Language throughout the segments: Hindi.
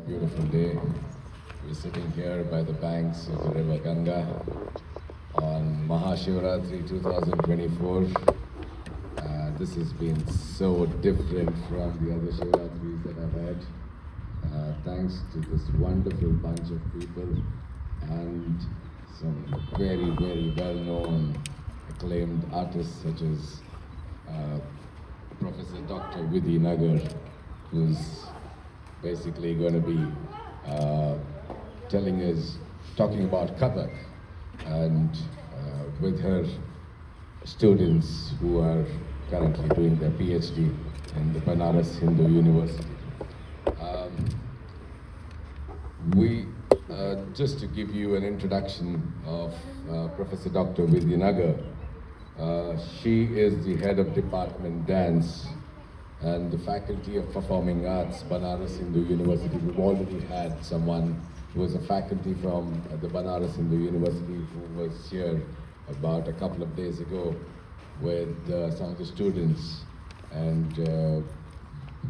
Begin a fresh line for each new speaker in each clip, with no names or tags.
beautiful day. We're sitting here by the banks of the river Ganga on Mahashivratri 2024. This has been so different from the other Shivratris that I've had. Thanks to this wonderful bunch of people and some very, very well-known, acclaimed artists such as Professor Dr. Vidhi Nagar, who's basically going to be talking about Kathak, and with her students who are currently doing their PhD in the Banaras Hindu University. Just to give you an introduction of Professor Dr. Vidhi Nagar, she is the head of Department Dance and the Faculty of Performing Arts, Banaras Hindu University. We've already had someone who was a faculty from the Banaras Hindu University who was here about a couple of days ago with some of the students, and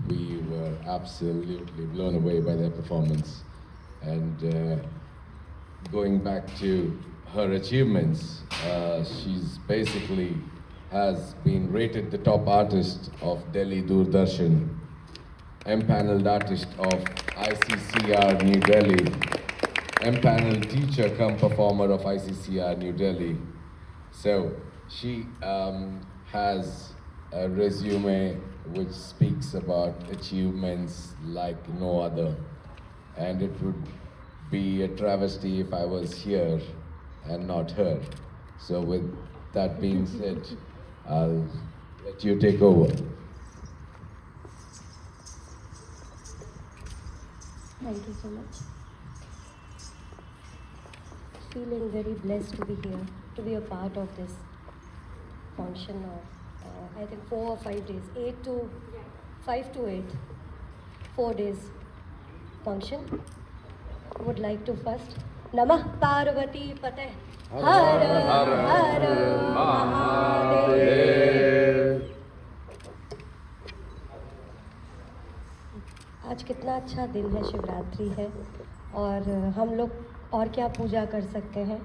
we were absolutely blown away by their performance. And going back to her achievements, she's basically has been rated the top artist of Delhi Doordarshan, empaneled artist of ICCR New Delhi, empaneled teacher come performer of ICCR New Delhi. So she has a resume which speaks about achievements like no other. And it would be a travesty if I was here and not her. So with that being said, I'll let you take over.
Thank you so much. Feeling very blessed to be here, to be a part of this function of, I think 4 or 5 days, 5 to 8, 4 days function. Would like to first Namah Parvati Pate Har Har Mahadev. आज कितना अच्छा दिन है, शिवरात्रि है, और हम लोग और क्या पूजा कर सकते हैं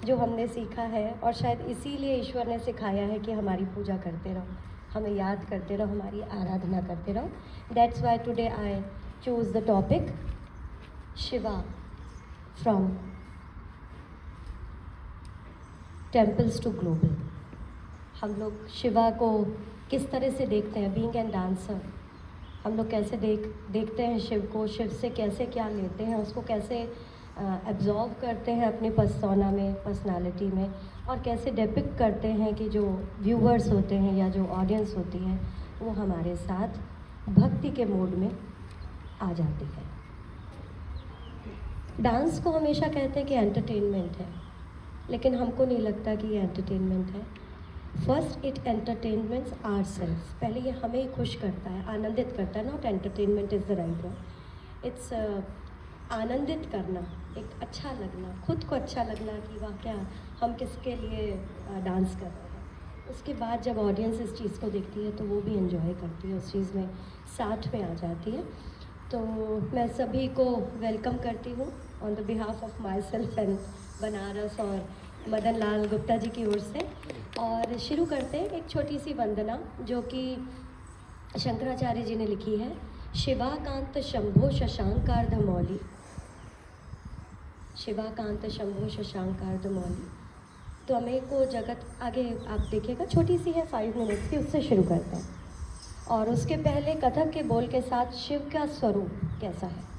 जो हमने सीखा है, और शायद इसीलिए ईश्वर ने सिखाया है कि हमारी पूजा करते रहो, हमें याद करते रहो, हमारी आराधना करते रहो. That's why today I choose the topic Shiva from temples to global. हम लोग शिवा को किस तरह से देखते हैं, बीइंग एन डांसर, हम लोग कैसे देखते हैं शिव को, शिव से कैसे क्या लेते हैं, उसको कैसे एब्जॉर्व करते हैं अपनी पर्सोना में, पर्सनालिटी में, और कैसे डिपिक्ट करते हैं कि जो व्यूवर्स होते हैं या जो ऑडियंस होती है वो हमारे साथ भक्ति के मोड में आ जाती है. डांस को हमेशा कहते हैं कि एंटरटेनमेंट है, लेकिन हमको नहीं लगता कि ये एंटरटेनमेंट है. First it entertainments our self. पहले ये हमें ही खुश करता है, आनंदित करता है. Not entertainment is the right word. It's आनंदित करना, एक अच्छा लगना, खुद को अच्छा लगना कि वाह क्या हम किसके लिए डांस कर रहे हैं. उसके बाद जब ऑडियंस इस चीज़ को देखती है तो वो भी एंजॉय करती है, उस चीज़ में साथ में आ जाती है. तो मैं सभी को वेलकम करती हूँ on the behalf of my self and Banaras और मदन लाल गुप्ता जी की ओर से. और शुरू करते हैं एक छोटी सी वंदना जो कि शंकराचार्य जी ने लिखी है. शिवाकांत शंभो शशांकार्ध मौली, शिवाकांत शंभो शशांकार्ध मौली. तो हमें को जगत आगे आप देखिएगा, छोटी सी है 5 मिनट्स की, उससे शुरू करते हैं. और उसके पहले कथक के बोल के साथ शिव का स्वरूप कैसा है.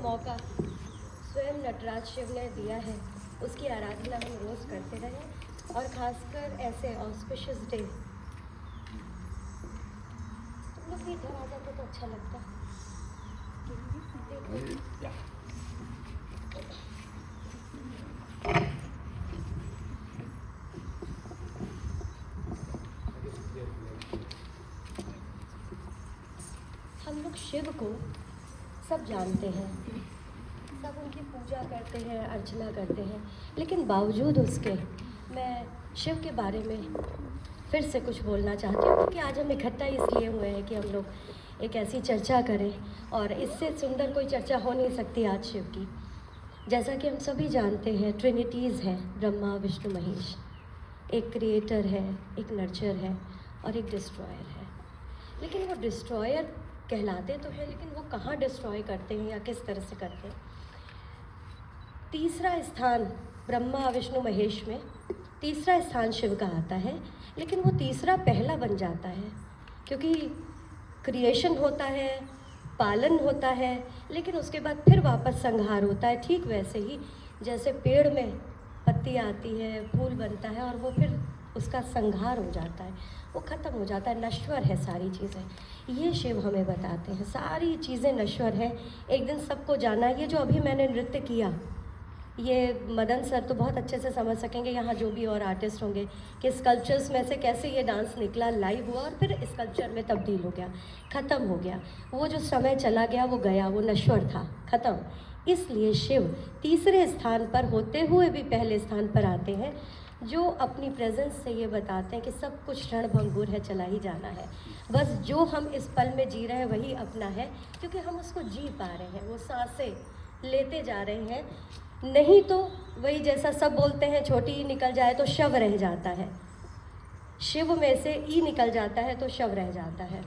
मौका स्वयं नटराज शिव ने दिया है, उसकी आराधना हम रोज़ करते रहें और ख़ासकर ऐसे ऑस्पिशियस डे तुम लोग भी इधर आ जाते तो अच्छा लगता। हम लोग शिव को सब जानते हैं, सब उनकी पूजा करते हैं, अर्चना करते हैं, लेकिन बावजूद उसके मैं शिव के बारे में फिर से कुछ बोलना चाहती हूँ, क्योंकि आज हम इकट्ठा इसलिए हुए हैं कि हम लोग एक ऐसी चर्चा करें, और इससे सुंदर कोई चर्चा हो नहीं सकती आज शिव की। जैसा कि हम सभी जानते हैं, ट्रिनिटीज़ हैं, ब्रह्मा विष्णु महेश। एक क्रिएटर है, एक नर्चर है और एक डिस्ट्रॉयर है। लेकिन वो डिस्ट्रॉयर कहलाते तो हैं, लेकिन वो कहाँ डिस्ट्रॉय करते हैं या किस तरह से करते हैं। तीसरा स्थान ब्रह्मा विष्णु महेश में तीसरा स्थान शिव का आता है, लेकिन वो तीसरा पहला बन जाता है, क्योंकि क्रिएशन होता है, पालन होता है, लेकिन उसके बाद फिर वापस संहार होता है। ठीक वैसे ही जैसे पेड़ में पत्ती आती है, फूल बनता है और वो फिर उसका संहार हो जाता है, वो ख़त्म हो जाता है, नश्वर है सारी चीज़ें। ये शिव हमें बताते हैं सारी चीज़ें नश्वर है, एक दिन सबको जाना है। ये जो अभी मैंने नृत्य किया, ये मदन सर तो बहुत अच्छे से समझ सकेंगे, यहाँ जो भी और आर्टिस्ट होंगे, कि स्कल्पचर्स में से कैसे ये डांस निकला, लाइव हुआ और फिर स्कल्पचर में तब्दील हो गया, ख़त्म हो गया। वो जो समय चला गया वो गया, वो नश्वर था, ख़त्म। इसलिए शिव तीसरे स्थान पर होते हुए भी पहले स्थान पर आते हैं, जो अपनी प्रेजेंस से ये बताते हैं कि सब कुछ क्षण भंगुर है, चला ही जाना है। बस जो हम इस पल में जी रहे हैं वही अपना है, क्योंकि हम उसको जी पा रहे हैं, वो सांसें लेते जा रहे हैं। नहीं तो वही जैसा सब बोलते हैं, छोटी ई निकल जाए तो शव रह जाता है, शिव में से ई निकल जाता है तो शव रह जाता है।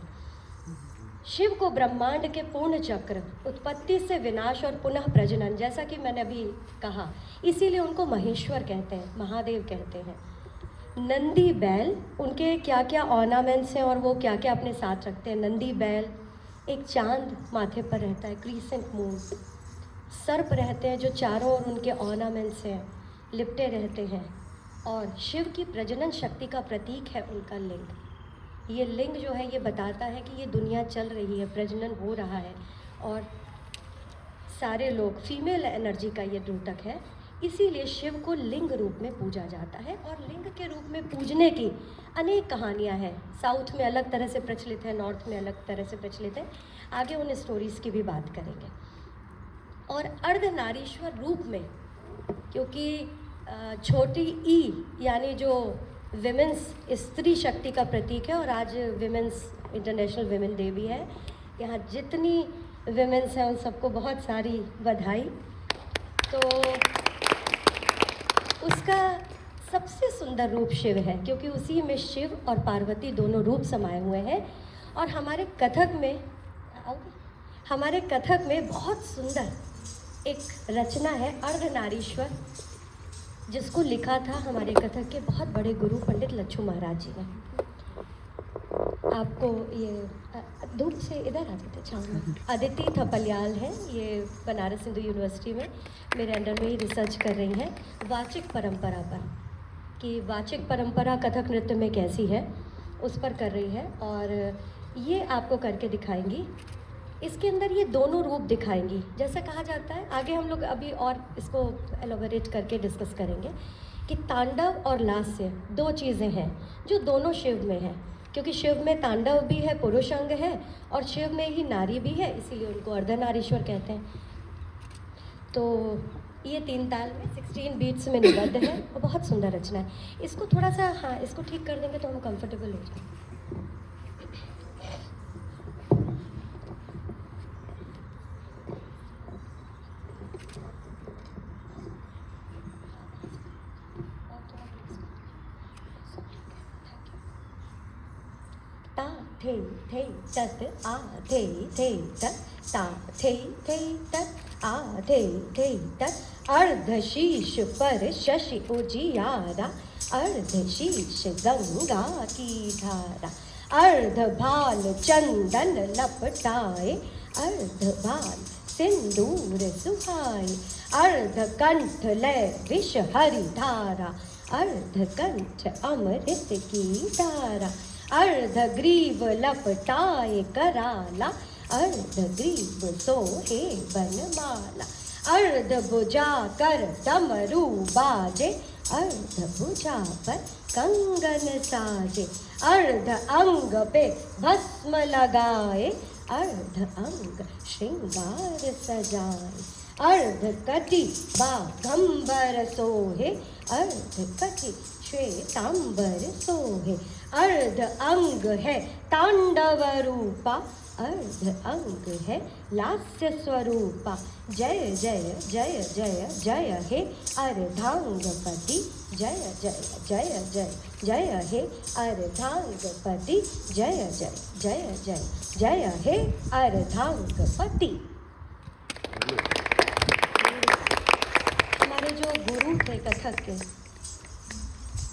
शिव को ब्रह्मांड के पूर्ण चक्र, उत्पत्ति से विनाश और पुनः प्रजनन, जैसा कि मैंने अभी कहा, इसीलिए उनको महेश्वर कहते हैं, महादेव कहते हैं। नंदी बैल, उनके क्या क्या ऑर्नामेंट्स हैं और वो क्या क्या अपने साथ रखते हैं। नंदी बैल, एक चांद माथे पर रहता है, क्रीसेंट मून, सर्प रहते हैं जो चारों ओर उनके ऑर्नामेंट्स हैं लिपटे रहते हैं, और शिव की प्रजनन शक्ति का प्रतीक है उनका लिंग। ये लिंग जो है ये बताता है कि ये दुनिया चल रही है, प्रजनन हो रहा है, और सारे लोग, फीमेल एनर्जी का ये द्योतक है, इसीलिए शिव को लिंग रूप में पूजा जाता है। और लिंग के रूप में पूजने की अनेक कहानियाँ हैं, साउथ में अलग तरह से प्रचलित है, नॉर्थ में अलग तरह से प्रचलित है, आगे उन स्टोरीज़ की भी बात करेंगे। और अर्धनारीश्वर रूप में, क्योंकि छोटी ई यानी जो विमेंस, स्त्री शक्ति का प्रतीक है, और आज विमेंस इंटरनेशनल विमेन डे भी है। यहाँ जितनी विमेंस हैं उन सबको बहुत सारी बधाई। तो उसका सबसे सुंदर रूप शिव है, क्योंकि उसी में शिव और पार्वती दोनों रूप समाये हुए हैं। और हमारे कथक में बहुत सुंदर एक रचना है अर्धनारीश्वर, जिसको लिखा था हमारे कथक के बहुत बड़े गुरु पंडित लच्छू महाराज जी ने। आपको ये धूप से इधर आ जाते छाँव में, अदिति थपलियाल हैं, ये बनारस हिंदू यूनिवर्सिटी में मेरे अंडर में ही रिसर्च कर रही हैं वाचिक परंपरा पर, कि वाचिक परंपरा कथक नृत्य में कैसी है, उस पर कर रही है, और ये आपको करके दिखाएंगी। इसके अंदर ये दोनों रूप दिखाएंगी, जैसा कहा जाता है, आगे हम लोग अभी और इसको एलोबरेट करके डिस्कस करेंगे, कि तांडव और लास्य दो चीज़ें हैं जो दोनों शिव में हैं, क्योंकि शिव में तांडव भी है, पुरुष अंग है, और शिव में ही नारी भी है, इसीलिए उनको अर्धनारीश्वर कहते हैं। तो ये 3 ताल में 16 बीट्स में निबद्ध है, और बहुत सुंदर रचना है। इसको थोड़ा सा, हाँ, इसको ठीक कर देंगे तो हम कंफर्टेबल हो जाएंगे। थे थे तत आ थे तत ता थे तत आ थे तत अर्धशीष पर शशि उजियारा, अर्धशीष गंगा की धारा, अर्ध भाल चंदन लपटाए, अर्ध भाल सिंदूर सुहाए, अर्ध कंठ लय विष हरि धारा, अर्ध कंठ अमृत की धारा, अर्ध ग्रीव लपटाए कराला, अर्ध ग्रीव सोहे बनमाला, अर्ध भुजा कर डमरू बाजे, अर्ध भुजा पर कंगन साजे, अर्ध अंग पे भस्म लगाए, अर्ध अंग श्रृंगार सजाए, अर्ध कटी बाघंबर सोहे, अर्ध कटी श्वेतांबर सोहे, अर्ध अंग है तांडव रूपा, अर्ध अंग है लास्य स्वरूपा, जय जय जय जय जय हे अर्धांगपति, जय जय जय जय जय हे अर्धांगपति, जय जय जय जय जय हे अर्धांगपति। हमारे जो गुरु थे कथक के,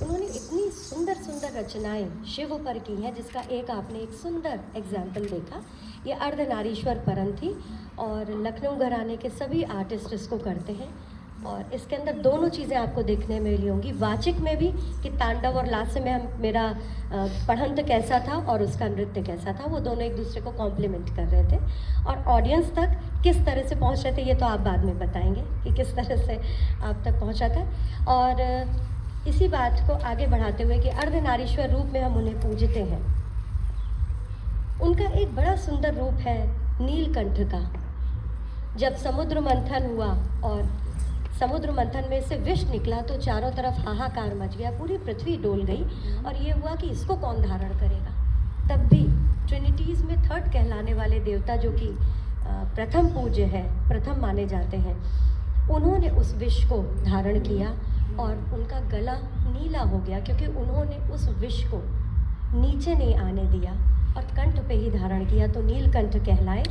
उन्होंने इतनी सुंदर सुंदर रचनाएं शिव पर की हैं, जिसका एक आपने एक सुंदर एग्जाम्पल देखा। ये अर्धनारीश्वर परम थी, और लखनऊ घराने के सभी आर्टिस्ट इसको करते हैं। और इसके अंदर दोनों चीज़ें आपको देखने में मिली होंगी, वाचिक में भी कि तांडव और लास्य में हम मेरा पढ़ंत कैसा था और उसका नृत्य कैसा था, वो दोनों एक दूसरे को कॉम्प्लीमेंट कर रहे थे। और ऑडियंस तक किस तरह से पहुंच रहे थे ये तो आप बाद में बताएंगे कि किस तरह से आप तक पहुंचा था। और इसी बात को आगे बढ़ाते हुए कि अर्धनारीश्वर रूप में हम उन्हें पूजते हैं, उनका एक बड़ा सुंदर रूप है नीलकंठ का। जब समुद्र मंथन हुआ और समुद्र मंथन में से विष निकला तो चारों तरफ हाहाकार मच गया, पूरी पृथ्वी डोल गई और ये हुआ कि इसको कौन धारण करेगा। तब भी ट्रिनिटीज़ में थर्ड कहलाने वाले देवता जो कि प्रथम पूज्य है, प्रथम माने जाते हैं, उन्होंने उस विष को धारण किया और उनका गला नीला हो गया क्योंकि उन्होंने उस विष को नीचे नहीं आने दिया और कंठ पे ही धारण किया, तो नीलकंठ कहलाए।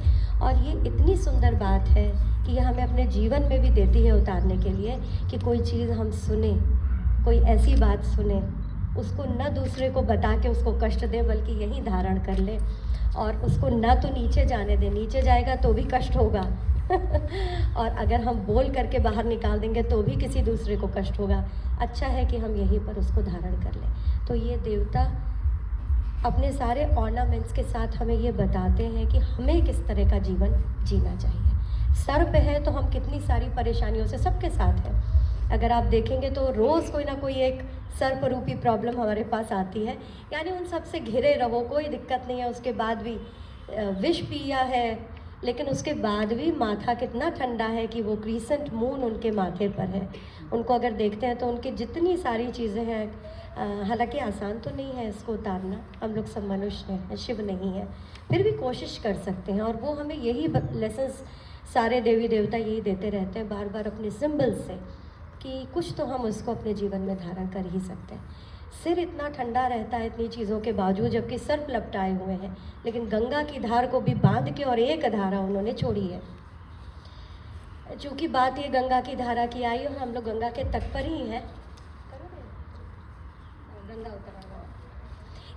और ये इतनी सुंदर बात है कि यह हमें अपने जीवन में भी देती है उतारने के लिए कि कोई चीज़ हम सुने, कोई ऐसी बात सुने, उसको न दूसरे को बता के उसको कष्ट दे बल्कि यही धारण कर ले और उसको ना तो नीचे जाने दे, नीचे जाएगा तो भी कष्ट होगा और अगर हम बोल करके बाहर निकाल देंगे तो भी किसी दूसरे को कष्ट होगा। अच्छा है कि हम यहीं पर उसको धारण कर लें। तो ये देवता अपने सारे ऑर्नामेंट्स के साथ हमें ये बताते हैं कि हमें किस तरह का जीवन जीना चाहिए। सर पे है तो हम कितनी सारी परेशानियों से सबके साथ हैं। अगर आप देखेंगे तो रोज़ कोई ना कोई एक सर्परूपी प्रॉब्लम हमारे पास आती है, यानी उन सब से घिरे रहो, कोई दिक्कत नहीं है। उसके बाद भी विष पिया है लेकिन उसके बाद भी माथा कितना ठंडा है कि वो क्रीसेंट मून उनके माथे पर है। उनको अगर देखते हैं तो उनकी जितनी सारी चीज़ें हैं, हालांकि आसान तो नहीं है इसको उतारना, हम लोग सब मनुष्य हैं, शिव नहीं है, फिर भी कोशिश कर सकते हैं। और वो हमें यही लेसन्स सारे देवी देवता यही देते रहते हैं बार बार अपने सिंबल से कि कुछ तो हम उसको अपने जीवन में धारण कर ही सकते हैं। सिर इतना ठंडा रहता है इतनी चीज़ों के बावजूद, जबकि सर्प लपटाए हुए हैं, लेकिन गंगा की धार को भी बांध के और एक धारा उन्होंने छोड़ी है। चूँकि बात ये गंगा की धारा की आई और हम लोग गंगा के तट पर ही हैं, गंगा उतरा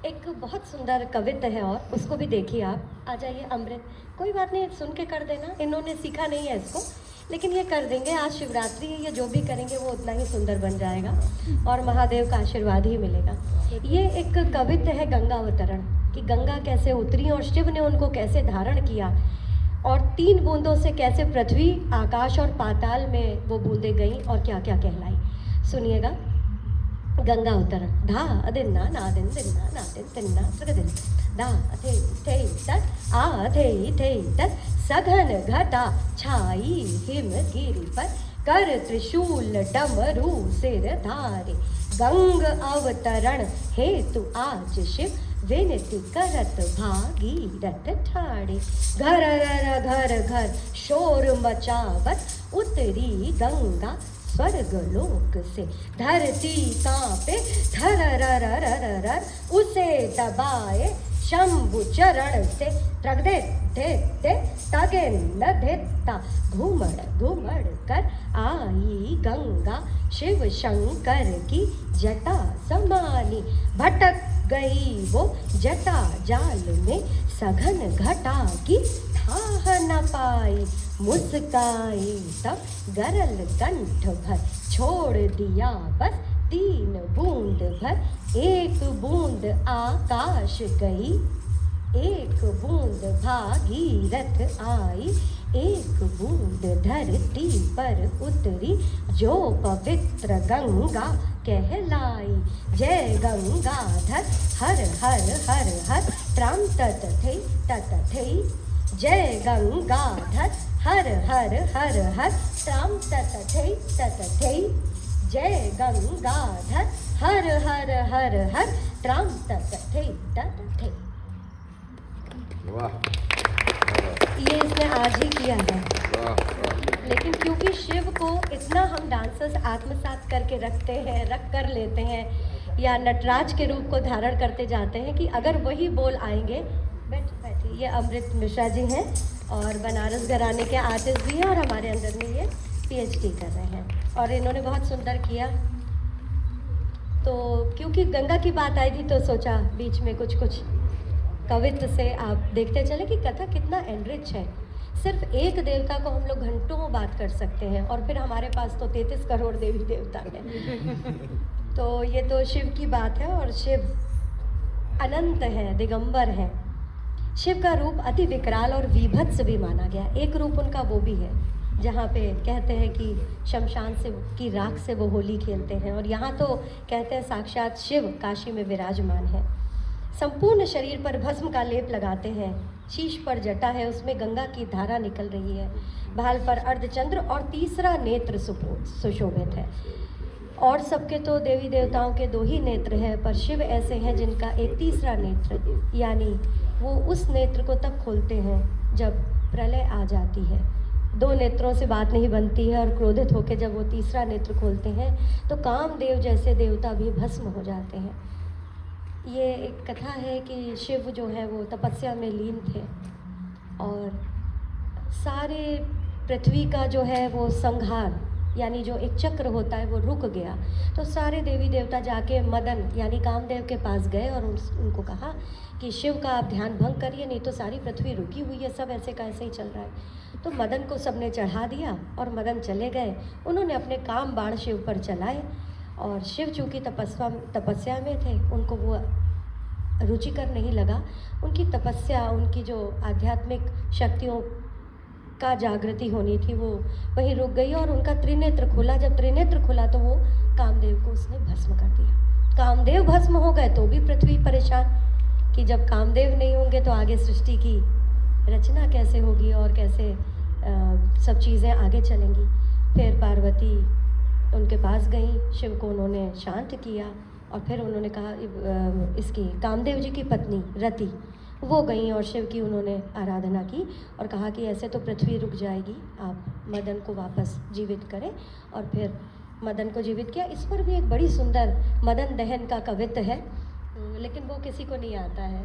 एक बहुत सुंदर कवित्त है और उसको भी देखिए आप। आ जाइए अमृत, कोई बात नहीं, सुन के कर देना, इन्होंने सीखा नहीं है इसको लेकिन ये कर देंगे। आज शिवरात्रि है, ये जो भी करेंगे वो उतना ही सुंदर बन जाएगा और महादेव का आशीर्वाद ही मिलेगा। ये एक कवित्त है गंगा अवतरण, कि गंगा कैसे उतरी और शिव ने उनको कैसे धारण किया और 3 बूंदों से कैसे पृथ्वी, आकाश और पाताल में वो बूंदें गईं और क्या क्या कहलाई। सुनिएगा गंगा अवतरण। धा अदिन्ना नादिन दिन्ना नादिन तिन्ना सगदिन धा अथे थे तत् आ थे तत् सघन घटा छाई हिमगिरि पर कर त्रिशूल डमरू सिर धारे। गंग अवतरण हेतु आज शिव विनती करत भागीरथ ठाड़े। घर घर शोर मचावत उतरी गंगा स्वर्गलोक से। धरती कांपे थर उसे दबाए शंभु चरण से। त्रग दे तगे न देता घुमड़ कर आई गंगा शिव शंकर की जटा समानी। भटक गई वो जटा जाल में सघन घटा की थाह न पाई। मुस्काई तब गरल कंठ भर छोड़ दिया बस 3 बूंद भर। 1 बूंद आकाश गई 1 बूंद भागीरथ आई। 1 बूंद धरती पर उतरी जो पवित्र गंगा कहलाई। जय गंगाधर हर हर हर हर त्राम तत थे। जय गंगाधर हर हर हर हर त्राम तत थे। जय गंगाधर हर हर हर हर त्राम तत थे।
वाह,
ये इसने आज ही किया है,
वाह।
लेकिन क्योंकि शिव को इतना हम डांसर्स आत्मसात करके रख कर लेते हैं या नटराज के रूप को धारण करते जाते हैं कि अगर वही बोल आएंगे। बैठिए, ये अमृत मिश्रा जी हैं और बनारस घराने के आर्टिस्ट भी हैं और हमारे अंदर में ये PhD कर रहे हैं और इन्होंने बहुत सुंदर किया। तो क्योंकि गंगा की बात आई थी तो सोचा बीच में कुछ कवित्व से आप देखते चले कि कथा कितना एनरिच है। सिर्फ एक देवता को हम लोग घंटों बात कर सकते हैं, और फिर हमारे पास तो 33 करोड़ देवी देवता हैं। तो ये तो शिव की बात है, और शिव अनंत है, दिगंबर है। शिव का रूप अति विकराल और विभत्स भी माना गया। एक रूप उनका वो भी है जहाँ पे कहते हैं कि शमशान से की राख से वो होली खेलते हैं, और यहाँ तो कहते हैं साक्षात शिव काशी में विराजमान है। संपूर्ण शरीर पर भस्म का लेप लगाते हैं, शीश पर जटा है, उसमें गंगा की धारा निकल रही है, भाल पर अर्धचंद्र और तीसरा नेत्र सुशोभित है। और सबके तो देवी देवताओं के 2 ही नेत्र हैं, पर शिव ऐसे हैं जिनका एक तीसरा नेत्र, यानी वो उस नेत्र को तब खोलते हैं जब प्रलय आ जाती है। 2 नेत्रों से बात नहीं बनती है, और क्रोधित होकर जब वो तीसरा नेत्र खोलते हैं तो कामदेव जैसे देवता भी भस्म हो जाते हैं। ये एक कथा है कि शिव जो है वो तपस्या में लीन थे, और सारे पृथ्वी का जो है वो संहार, यानी जो एक चक्र होता है वो रुक गया। तो सारे देवी देवता जाके मदन यानी कामदेव के पास गए और उनको कहा कि शिव का आप ध्यान भंग करिए, नहीं तो सारी पृथ्वी रुकी हुई है, सब ऐसे का ऐसे ही चल रहा है। तो मदन को सबने चढ़ा दिया और मदन चले गए। उन्होंने अपने काम बाण शिव पर चलाए, और शिव चूँकि तपस्या में थे, उनको वो रुचिकर नहीं लगा। उनकी तपस्या, उनकी जो आध्यात्मिक शक्तियों का जागृति होनी थी वो वहीं रुक गई, और उनका त्रिनेत्र खुला। जब त्रिनेत्र खुला तो वो कामदेव को उसने भस्म कर दिया। कामदेव भस्म हो गए तो भी पृथ्वी परेशान कि जब कामदेव नहीं होंगे तो आगे सृष्टि की रचना कैसे होगी और कैसे सब चीज़ें आगे चलेंगी। फिर पार्वती उनके पास गई, शिव को उन्होंने शांत किया, और फिर उन्होंने कहा इसकी कामदेव जी की पत्नी रति वो गई और शिव की उन्होंने आराधना की और कहा कि ऐसे तो पृथ्वी रुक जाएगी, आप मदन को वापस जीवित करें। और फिर मदन को जीवित किया। इस पर भी एक बड़ी सुंदर मदन दहन का कवित्त है, लेकिन वो किसी को नहीं आता है।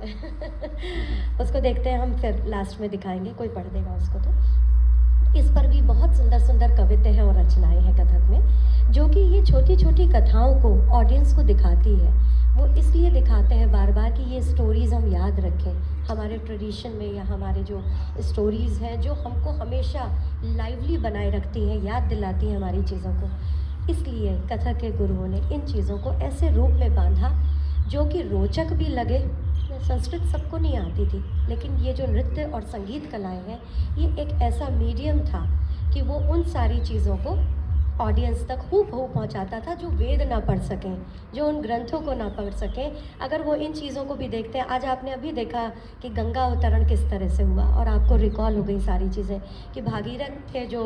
उसको देखते हैं हम, फिर लास्ट में दिखाएंगे, कोई पढ़ देगा उसको। तो इस पर भी बहुत सुंदर सुंदर कविताएं हैं और रचनाएं हैं कथक में, जो कि ये छोटी छोटी कथाओं को ऑडियंस को दिखाती है। वो इसलिए दिखाते हैं बार बार कि ये स्टोरीज़ हम याद रखें हमारे ट्रेडिशन में, या हमारे जो स्टोरीज़ हैं जो हमको हमेशा लाइवली बनाए रखती हैं, याद दिलाती हैं हमारी चीज़ों को। इसलिए कथक के गुरुओं ने इन चीज़ों को ऐसे रूप में बांधा जो कि रोचक भी लगे। संस्कृत सबको नहीं आती थी, लेकिन ये जो नृत्य और संगीत कलाएं हैं, ये एक ऐसा मीडियम था कि वो उन सारी चीज़ों को ऑडियंस तक हूबहू पहुंचाता था, जो वेद ना पढ़ सकें, जो उन ग्रंथों को ना पढ़ सकें, अगर वो इन चीज़ों को भी देखते हैं। आज आपने अभी देखा कि गंगा अवतरण किस तरह से हुआ, और आपको रिकॉल हो गई सारी चीज़ें कि भागीरथ थे जो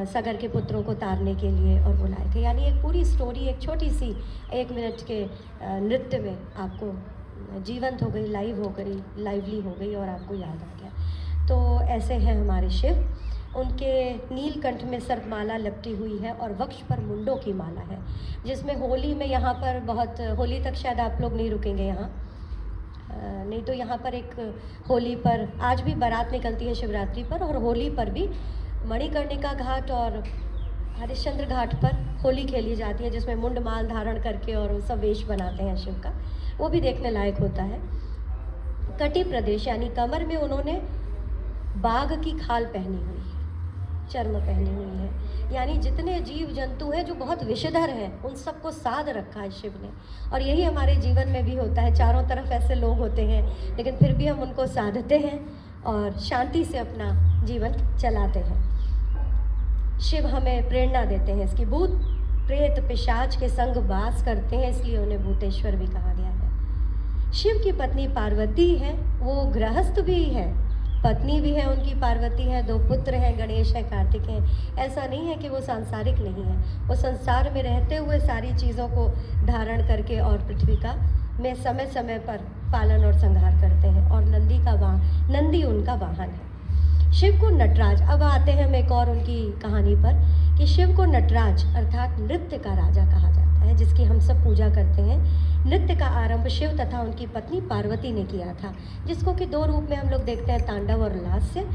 सगर के पुत्रों को तारने के लिए और बुलाए थे। यानी एक पूरी स्टोरी एक छोटी सी 1 मिनट के नृत्य में आपको जीवंत हो गई, लाइव हो गई, लाइवली हो गई, और आपको याद आ गया। तो ऐसे हैं हमारे शिव। उनके नीलकंठ में सर्पमाला लपटी हुई है और वक्ष पर मुंडों की माला है, जिसमें होली में यहाँ पर बहुत, होली तक शायद आप लोग नहीं रुकेंगे यहाँ, नहीं तो यहाँ पर एक होली पर आज भी बारात निकलती है शिवरात्रि पर, और होली पर भी मणिकर्णिका घाट और हरिश्चंद्र घाट पर होली खेली जाती है, जिसमें मुंड माल धारण करके और वो सब वेश बनाते हैं शिव का, वो भी देखने लायक होता है। कटी प्रदेश यानी कमर में उन्होंने बाघ की खाल पहनी हुई है, चर्म पहनी हुई है, यानी जितने जीव जंतु हैं जो बहुत विषधर हैं उन सबको साध रखा है शिव ने। और यही हमारे जीवन में भी होता है, चारों तरफ ऐसे लोग होते हैं, लेकिन फिर भी हम उनको साधते हैं और शांति से अपना जीवन चलाते हैं। शिव हमें प्रेरणा देते हैं, इसकी भूत प्रेत पिशाच के संग वास करते हैं, इसलिए उन्हें भूतेश्वर भी कहा गया है। शिव की पत्नी पार्वती है, वो गृहस्थ भी है, पत्नी भी है उनकी पार्वती है, 2 पुत्र हैं, गणेश है, कार्तिक है। ऐसा नहीं है कि वो सांसारिक नहीं है, वो संसार में रहते हुए सारी चीज़ों को धारण करके और पृथ्वी का में समय समय पर पालन और संहार करते हैं। और नंदी उनका वाहन है। शिव को नटराज, अब आते हैं हम एक और उनकी कहानी पर कि शिव को नटराज अर्थात नृत्य का राजा कहा जाता है, जिसकी हम सब पूजा करते हैं। नृत्य का आरंभ शिव तथा उनकी पत्नी पार्वती ने किया था, जिसको कि 2 रूप में हम लोग देखते हैं, तांडव और लास्य।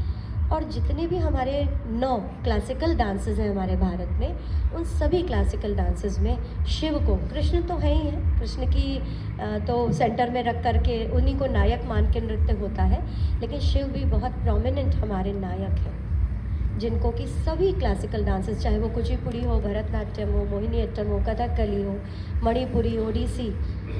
और जितने भी हमारे 9 क्लासिकल डांसेस हैं हमारे भारत में, उन सभी क्लासिकल डांसेस में शिव को, कृष्ण तो है ही है, कृष्ण की तो सेंटर में रख करके उन्हीं को नायक मान के नृत्य होता है, लेकिन शिव भी बहुत प्रोमिनेंट हमारे नायक हैं, जिनको कि सभी क्लासिकल डांसेस, चाहे वो कुचिपुड़ी हो, भरतनाट्यम हो, मोहिनीअट्टम हो, कथकली हो, मणिपुरी, ओडिसी,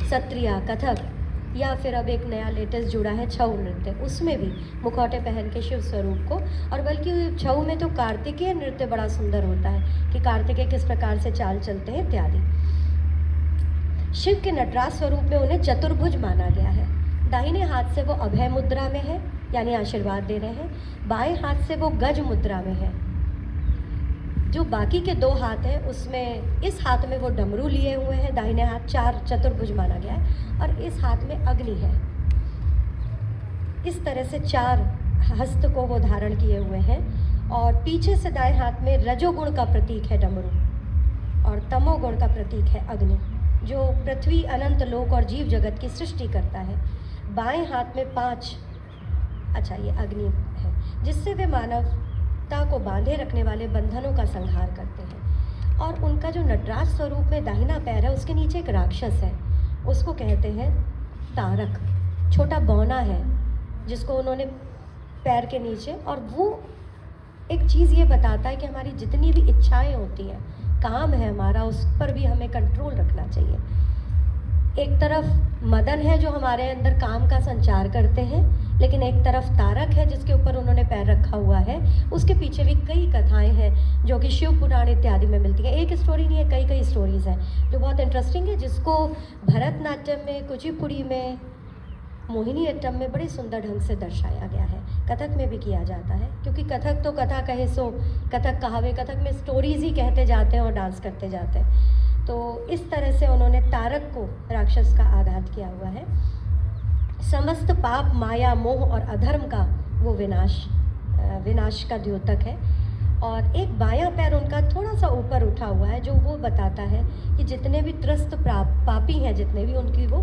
सत्रिया, कथक, या फिर अब एक नया लेटेस्ट जुड़ा है छऊ नृत्य, उसमें भी मुखौटे पहन के शिव स्वरूप को, और बल्कि छऊ में तो कार्तिकेय नृत्य बड़ा सुंदर होता है कि कार्तिकेय किस प्रकार से चाल चलते हैं इत्यादि। शिव के नटराज स्वरूप में उन्हें चतुर्भुज माना गया है। दाहिने हाथ से वो अभय मुद्रा में है, यानी आशीर्वाद दे रहे हैं, बाएं हाथ से वो गज मुद्रा में है। जो बाकी के 2 हाथ हैं उसमें इस हाथ में वो डमरू लिए हुए हैं, दाहिने हाथ 4 चतुर्भुज माना गया है, और इस हाथ में अग्नि है। इस तरह से 4 हस्त को वो धारण किए हुए हैं, और पीछे से दाएं हाथ में रजोगुण का प्रतीक है डमरू, और तमोगुण का प्रतीक है अग्नि, जो पृथ्वी, अनंत लोक और जीव जगत की सृष्टि करता है। बाएं हाथ में 5, अच्छा ये अग्नि है, जिससे वे मानवता को बांधे रखने वाले बंधनों का संहार करते हैं। और उनका जो नटराज स्वरूप में दाहिना पैर है, उसके नीचे एक राक्षस है, उसको कहते हैं तारक, छोटा बौना है जिसको उन्होंने पैर के नीचे, और वो एक चीज़ ये बताता है कि हमारी जितनी भी इच्छाएं होती हैं, काम है हमारा, उस पर भी हमें कंट्रोल रखना चाहिए। एक तरफ मदन है जो हमारे अंदर काम का संचार करते हैं, लेकिन एक तरफ तारक है जिसके ऊपर उन्होंने पैर रखा हुआ है। उसके पीछे भी कई कथाएं हैं जो कि शिव पुराण इत्यादि में मिलती हैं। एक स्टोरी नहीं है, कई कई स्टोरीज़ हैं जो बहुत इंटरेस्टिंग है, जिसको भरतनाट्यम में, कुचिपुड़ी में, मोहिनीअट्टम में बड़े सुंदर ढंग से दर्शाया गया है। कथक में भी किया जाता है, क्योंकि कथक तो कथा कहे सो कथक कहावे, कथक में स्टोरीज़ ही कहते जाते हैं और डांस करते जाते हैं। तो इस तरह से उन्होंने तारक को, राक्षस का आघात किया हुआ है। समस्त पाप, माया, मोह और अधर्म का वो विनाश का द्योतक है। और एक बायां पैर उनका थोड़ा सा ऊपर उठा हुआ है, जो वो बताता है कि जितने भी त्रस्त पापी हैं, जितने भी, उनकी वो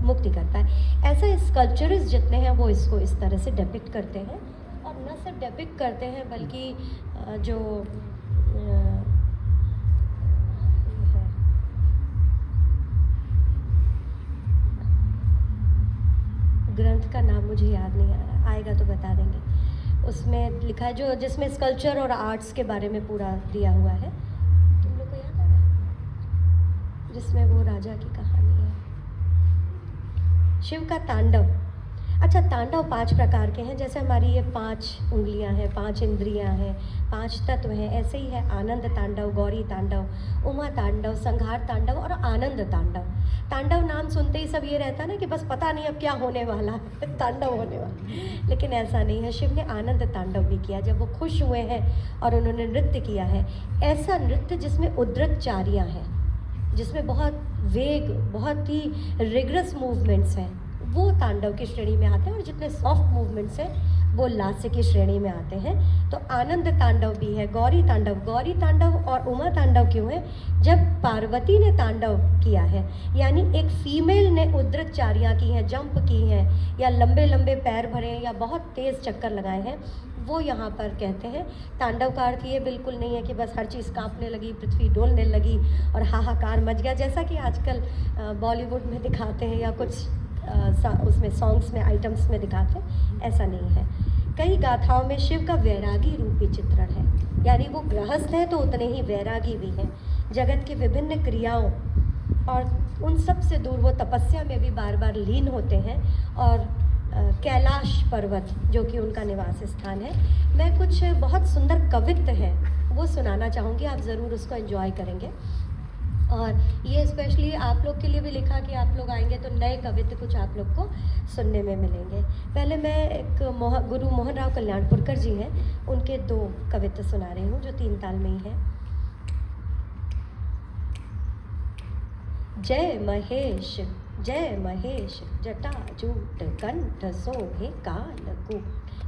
मुक्ति करता है। ऐसे स्कल्पचरिस्ट जितने हैं वो इसको इस तरह से डेपिक्ट करते हैं, और न सिर्फ डेपिक्ट करते हैं बल्कि जो ग्रंथ का नाम मुझे याद नहीं आ रहा, आएगा तो बता देंगे, उसमें लिखा है जो, जिसमें स्कल्पचर और आर्ट्स के बारे में पूरा दिया हुआ है। तुम लोग को याद आ रहा है? जिसमें वो राजा की कहानी है, शिव का तांडव। अच्छा, तांडव 5 प्रकार के हैं। जैसे हमारी ये 5 उंगलियां हैं, 5 इंद्रियां हैं, 5 तत्व हैं, ऐसे ही है आनंद तांडव, गौरी तांडव, उमा तांडव, संहार तांडव और आनंद तांडव। तांडव नाम सुनते ही सब ये रहता है ना कि बस पता नहीं अब क्या होने वाला है, तांडव होने वाला, लेकिन ऐसा नहीं है। शिव ने आनंद तांडव भी किया जब वो खुश हुए हैं और उन्होंने नृत्य किया है। ऐसा नृत्य जिसमें उद्रतचारियाँ हैं, जिसमें बहुत वेग, बहुत ही रिगरस मूवमेंट्स हैं, वो तांडव की श्रेणी में आते हैं। और जितने सॉफ्ट मूवमेंट्स हैं वो लास्य की श्रेणी में आते हैं। तो आनंद तांडव भी है, गौरी तांडव और उमा तांडव क्यों है? जब पार्वती ने तांडव किया है, यानी एक फीमेल ने उद्रतचारियाँ की हैं, जंप की हैं, या लंबे लंबे पैर भरे या बहुत तेज़ चक्कर लगाए हैं, वो यहाँ पर कहते हैं। तांडव का अर्थ ये बिल्कुल नहीं है कि बस हर चीज़ कांपने लगी, पृथ्वी डोलने लगी और हाहाकार मच गया, जैसा कि आजकल बॉलीवुड में दिखाते हैं या कुछ उसमें सॉन्ग्स में, आइटम्स में दिखाते हैं, ऐसा नहीं है। कई गाथाओं में शिव का वैरागी रूपी चित्रण है, यानी वो गृहस्थ हैं तो उतने ही वैरागी भी हैं। जगत की विभिन्न क्रियाओं और उन सब से दूर वो तपस्या में भी बार बार लीन होते हैं। और कैलाश पर्वत जो कि उनका निवास स्थान है। मैं कुछ बहुत सुंदर कवित्त है वो सुनाना चाहूँगी, आप ज़रूर उसको एंजॉय करेंगे। और ये स्पेशली आप लोग के लिए भी लिखा कि आप लोग आएंगे तो नए कवित्त कुछ आप लोग को सुनने में मिलेंगे। पहले मैं एक गुरु मोहन राव कल्याणपुरकर जी हैं, उनके 2 कवित्त सुना रही हूँ जो 3 ताल में ही है। जय महेश जटाजूट कंठ शोभे कालकूट,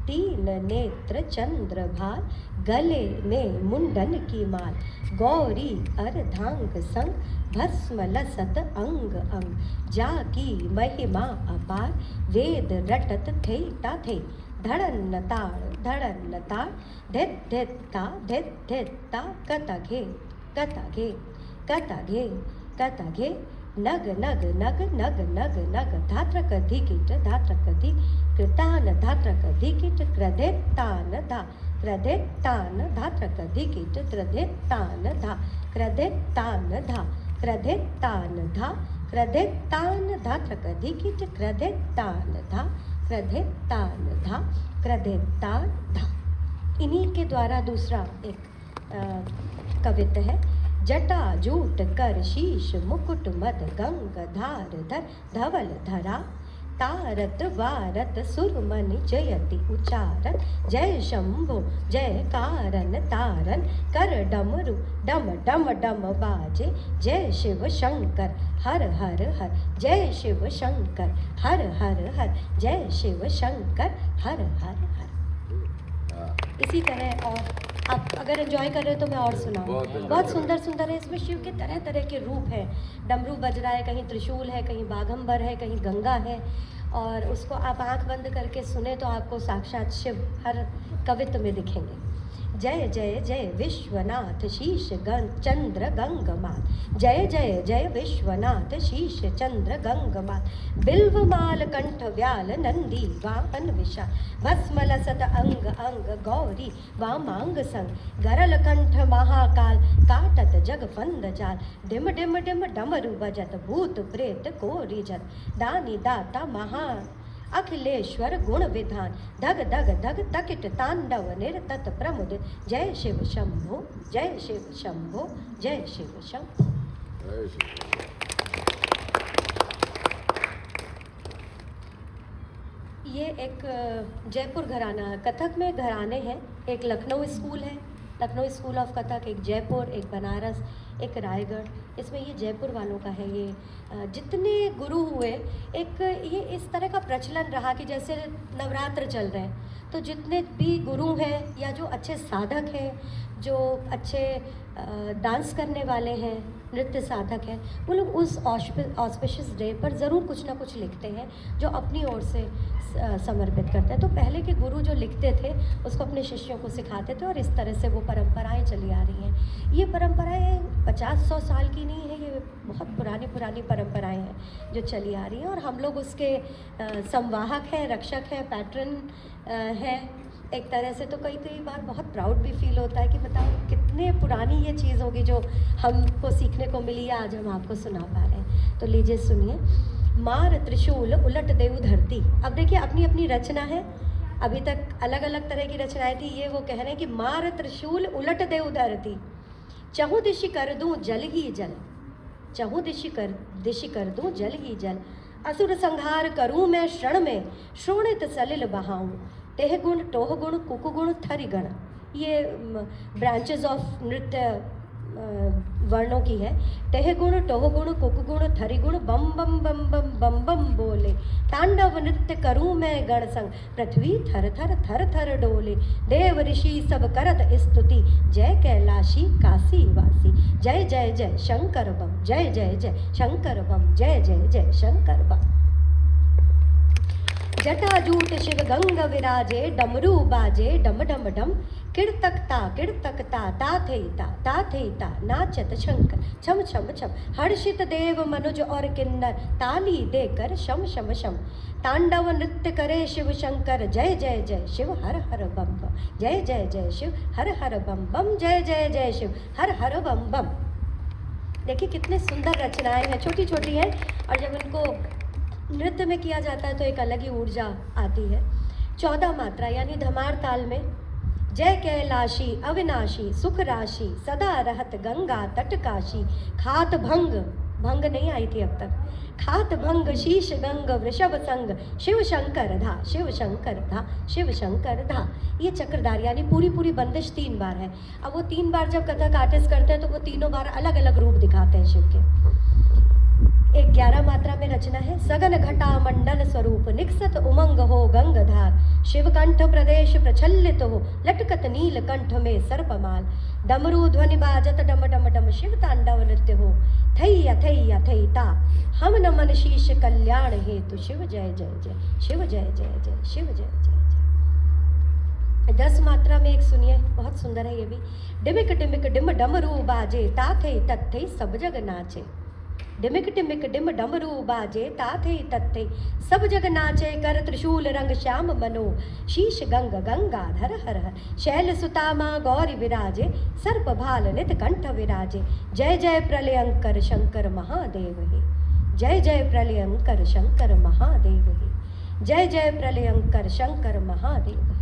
3 नेत्र चंद्रभाल, गले में मुंडन की माल, गौरी अर्धांग संग, भस्म लसत अंग अंग, जाकी महिमा अपार, वेद रटत थे ताथे, धड़न ताड़ धित धित ता कता घे कता घे नग नग नग नग नग नग धात्र कधि कीट धात्र कधि कृतान धात्र कधि कीट क्रधे तान धा क्रधे तान धात्र कधि कीट क्रधे तान धा क्रधे तान धा क्रधे तान धा क्रधे तान धात्र कधि कीट क्रधे तान धा क्रधे तान धा क्रधे तान धा। इन्हीं के द्वारा दूसरा एक कवित्त है। जटा जूट कर शीश मुकुट मद गंग धार धर धवल धरा तारत वारत सुरमणि जयति उचारत जय शंभो जय कारण तारन कर डमरु डम डम डम बाजे जय शिव शंकर हर हर हर जय शिव शंकर हर हर हर जय शिव शंकर हर हर हर। इसी तरह और आप अगर एंजॉय कर रहे हो तो मैं और सुनाऊँ। बहुत सुंदर सुंदर है। इसमें शिव के तरह तरह के रूप हैं। डमरू बज रहा है, कहीं त्रिशूल है, कहीं बाघंबर है, कहीं गंगा है, और उसको आप आंख बंद करके सुने तो आपको साक्षात शिव हर कवित्त में दिखेंगे। जय जय जय विश्वनाथ शीश चंद्र गंगमाल जय जय जय विश्वनाथ शीश चंद्र गंगमाल बिल्वमाल कंठ व्याल नंदी वाहन विशाल भस्मलसत अंग अंग गौरी वामांग संग गरल कंठ महाकाल काटत जग फंद जाल डिम डिम डिम डमरु बजत भूत प्रेत कोरी जत दानी दाता महान अखिलेश्वर गुण विधान धग धग धग तकिट तांडव निरतत प्रमुदित जय शिव शंभो जय शिव शंभो जय शिव शंभो। ये एक जयपुर घराना, कथक में घराने हैं। एक लखनऊ स्कूल है, लखनऊ स्कूल ऑफ कथक, एक जयपुर, एक बनारस, एक रायगढ़। इसमें ये जयपुर वालों का है। ये जितने गुरु हुए, एक ये इस तरह का प्रचलन रहा कि जैसे नवरात्र चल रहे हैं तो जितने भी गुरु हैं या जो अच्छे साधक हैं, जो अच्छे डांस करने वाले हैं, नृत्य साधक हैं, वो लोग उस ऑस्पिशियस डे पर ज़रूर कुछ ना कुछ लिखते हैं जो अपनी ओर से समर्पित करते हैं। तो पहले के गुरु जो लिखते थे उसको अपने शिष्यों को सिखाते थे और इस तरह से वो परंपराएं चली आ रही हैं। ये परंपराएं 50-100 साल की नहीं है, ये बहुत पुरानी परंपराएं हैं जो चली आ रही हैं और हम लोग उसके संवाहक हैं, रक्षक हैं, पैटर्न हैं एक तरह से। तो कई बार बहुत प्राउड भी फील होता है कि बताओ कितने पुरानी ये चीज़ होगी जो हमको सीखने को मिली है, आज हम आपको सुना पा रहे हैं। तो लीजिए सुनिए। मार त्रिशूल उलट देव धरती। अब देखिए अपनी अपनी रचना है, अभी तक अलग अलग तरह की रचनाएं थी, ये वो कह रहे हैं कि मार त्रिशूल उलट देव धरती चहु दिशि कर दूं जल ही जल चहु दिशि कर दूं जल ही जल असुर संहार करूं मैं क्षण में शोणित सलिल बहाऊं तेह गुण टोह गुण कुकु गुण थरि गण। ये ब्रांचेस ऑफ नृत्य वर्णों की है। तेह गुण टोह गुण कुकु गुण थरि गुण बम बम बम बम बम बम बोले तांडव नृत्य करूं मैं गण संग पृथ्वी थर थर थर थर डोले देव ऋषि सब करत स्तुति जय कैलाशी काशी वासी जय जय जय शंकर बम जय जय जय शंकर बम जय जय जय शंकर बम। जटाजूट शिव गंग विराजे डमरू बाजे डम डम डम किड़तकता ताथेता नाचत शंकर छम छम छम हर्षित देव मनुज और किन्नर ताली देकर शम शम शम तांडव नृत्य करे शिव शंकर जय जय जय शिव हर हर बम बम जय जय जय शिव हर हर बम बम जय जय जय शिव हर हर बम बम। देखिए कितने सुंदर रचनाएं हैं, छोटी छोटी हैं, और जब इनको नृत्य में किया जाता है तो एक अलग ही ऊर्जा आती है। 14 मात्रा यानी धमार ताल में जय कैलाशी अविनाशी सुख राशि सदा रहत गंगा तट काशी खात भंग नहीं आई थी अब तक, खात भंग शीश गंग वृषभ संग शिव शंकर धा शिव शंकर धा शिव शंकर धा। ये चक्रधार यानी पूरी बंदिश 3 बार है। अब वो 3 बार जब कथक आर्टिस्ट करते हैं तो वो तीनों बार अलग अलग रूप दिखाते हैं शिव के। एक 11 मात्रा में रचना है। सगन घटा मंडल स्वरूप निकसत उमंग हो गंगधार शिवकंठ प्रदेश प्रचलित हो लटकत नील कंठ में सर्पमाल डमरू ध्वनि बाजत डम डम डम शिव तांडव नृत्य हो थैया थैया थैता हम नमन शीश कल्याण हेतु शिव जय जय जय शिव जय जय जय शिव जय जय जय। 10 मात्रा में एक सुनिए, बहुत सुंदर है ये भी। डिमिक डिमिक डिम डमरू बाजे ताथे तत्थे सब जग नाचे। डिमिक डिमिक डिम डमरू बाजे ताथे तत्थे सब जग नाचे। कर त्रिशूल रंग श्याम मनो शीश गंग गंगाधर हर हर। शैल सुतामा गौरी विराजे सर्प भाल नित कंठ विराजे। जय जय प्रलयंकर शंकर महादेव हे। जय जय प्रलयंकर शंकर महादेव हे। जय जय प्रलयंकर शंकर महादेव हे।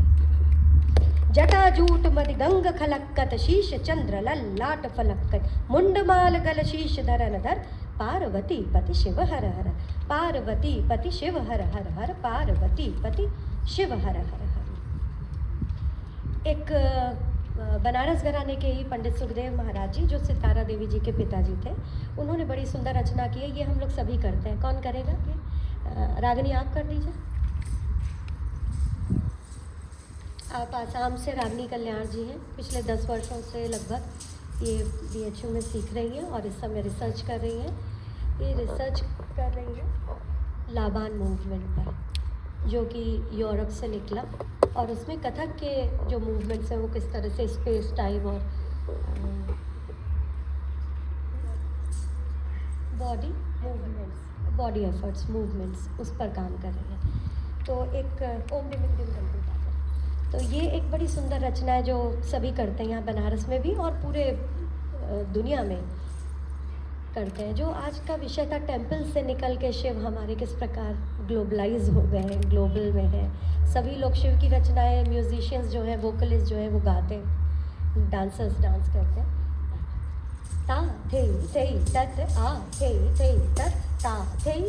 जटाजूट मदि गंग खलक्कत शीश चंद्र लल्लाट फलक्कत। मुंडमाल गल शीश धरन धर पार्वती पति शिव हर हर। पार्वती पति शिव हर हर हर। पार्वती पति शिव हर हर हर। एक बनारस घराने के ही पंडित सुखदेव महाराज जी, जो सितारा देवी जी के पिताजी थे, उन्होंने बड़ी सुंदर रचना की है। ये हम लोग सभी करते हैं। कौन करेगा ये? रागिनी आप कर दीजिए। आप आसाम से रागिनी कल्याण जी हैं। पिछले 10 वर्षों से लगभग ये BHU में सीख रही हैं और इस समय रिसर्च कर रही हैं। ये रिसर्च कर रही है लाबान मूवमेंट पर, जो कि यूरोप से निकला, और उसमें कथक के जो मूवमेंट्स हैं वो किस तरह से स्पेस टाइम और body movements, body efforts movements, उस पर काम कर रही है। तो एक ओम डिमिक डिम डम तो ये एक बड़ी सुंदर रचना है जो सभी करते हैं, यहाँ बनारस में भी और पूरे दुनिया में करते हैं। जो आज का विषय था टेम्पल से निकल के शिव हमारे किस प्रकार ग्लोबलाइज हो गए हैं, ग्लोबल में हैं। सभी लोग शिव की रचनाएं, म्यूजिशियंस जो हैं, वोकलिस्ट जो हैं, वो गाते हैं, डांसर्स डांस करते हैं। ता थे तत आ थे तत ता थे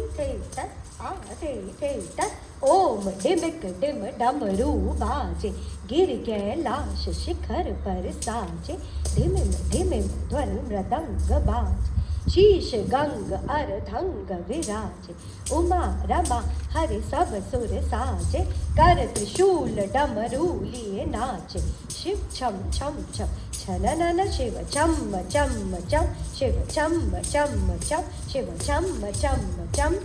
तत आ थे तत। ओम डिमिक डिम डमरू बाजे गिर कैलाश शिखर पर साजे। धिमिम धिमिम ध्वन मृदंग बाज शीश गंग अर्धंग विराजे। उमा रमा हरि सब सुर साजे कर त्रिशूल डमरू लिए नाचे। शिव छम छम छम छननन शिव छम चम चम शिव छम चम चम शिव छम चम चम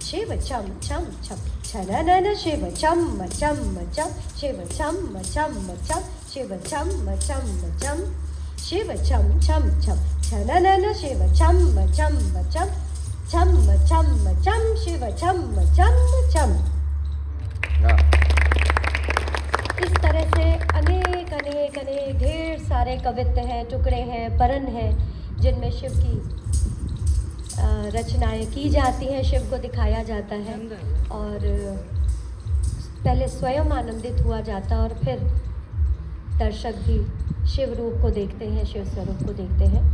शिव छम छम छम छननन शिव छम चम चम शिव छम चम चम शिव छम चम चम शिव छम छम छम छननन शिव छम चम चम छम छम चम शिव छम चम चम। इस तरह से अनेक अनेक अनेक ढेर सारे कवित्व हैं, टुकड़े हैं, परन हैं, जिनमें शिव की रचनाएं की जाती हैं, शिव को दिखाया जाता है और पहले स्वयं आनंदित हुआ जाता और फिर दर्शक भी शिव रूप को देखते हैं, शिव स्वरूप को देखते हैं।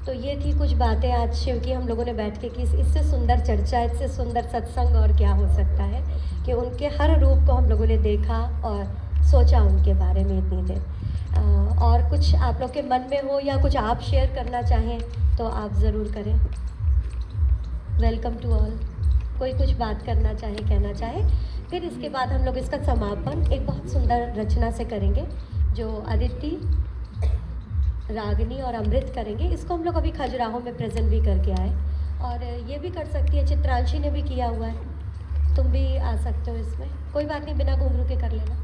तो ये थी कुछ बातें आज शिव की हम लोगों ने बैठ के की। इससे सुंदर चर्चा, इससे सुंदर सत्संग और क्या हो सकता है कि उनके हर रूप को हम लोगों ने देखा और सोचा उनके बारे में इतनी देर। और कुछ आप लोग के मन में हो या कुछ आप शेयर करना चाहें तो आप ज़रूर करें। Welcome to all. कोई कुछ बात करना चाहे, कहना चाहे। फिर इसके बाद हम लोग इसका समापन एक बहुत सुंदर रचना से करेंगे जो अदिति, रागिनी और अमृत करेंगे। इसको हम लोग अभी खजुराहो में प्रेजेंट भी करके आए और ये भी कर सकती है, चित्रांशी ने भी किया हुआ है, तुम भी आ सकते हो इसमें, कोई बात नहीं, बिना घुंघरू के कर लेना।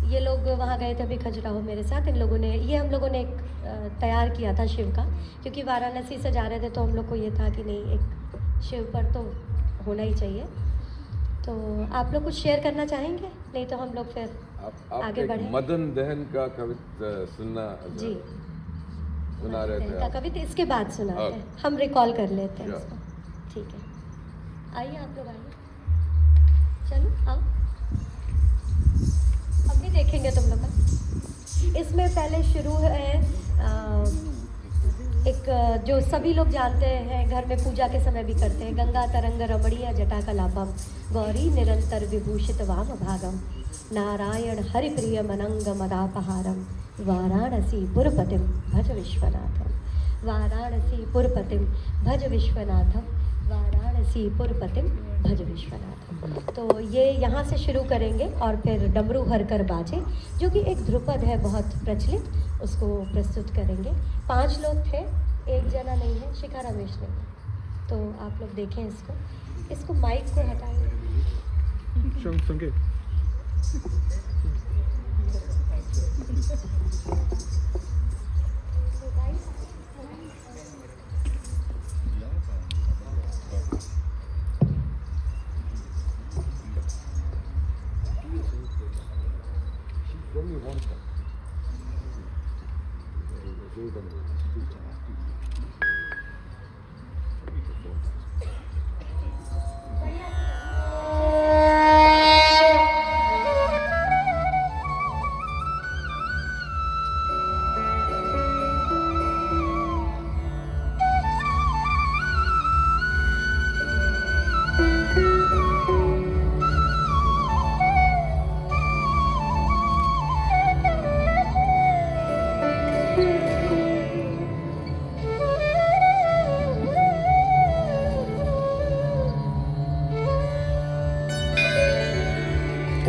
ये लोग वहाँ गए थे अभी खजुराहो मेरे साथ। इन लोगों ने, ये हम लोगों ने एक तैयार किया था शिव का, क्योंकि वाराणसी से जा रहे थे तो हम लोग को ये था कि नहीं, एक शिव पर तो होना ही चाहिए। तो आप लोग कुछ शेयर करना चाहेंगे? नहीं तो हम लोग फिर आगे बढ़े।
मदन दहन का कविता सुनना
जी,
सुना रहे थे आप।
कविता इसके बाद सुनाते हैं, हम रिकॉल कर लेते हैं
Yeah.
इसको। ठीक है, आइए आप लोग आइए, चलो आओ, हम भी देखेंगे तुम लोग का। इसमें पहले शुरू है एक जो सभी लोग जानते हैं, घर में पूजा के समय भी करते हैं। गंगा तरंग रमणीय जटा कलापम गौरी निरंतर विभूषित वाम भागम नारायण हरिप्रिय मनंग मदापहारम वाराणसी पुरपतिम भज विश्वनाथम वाराणसी पुरपतिम भज विश्वनाथम वाराणसी पुरपतिम भज विश्वनाथम। तो ये यहाँ से शुरू करेंगे और फिर डमरू हर कर बाजे, जो कि एक ध्रुपद है बहुत प्रचलित, उसको प्रस्तुत करेंगे। 5 लोग थे, एक जना नहीं है, शिखा रमेश नहीं है। तो आप लोग देखें इसको माइक को हटाएंगे।
संकेत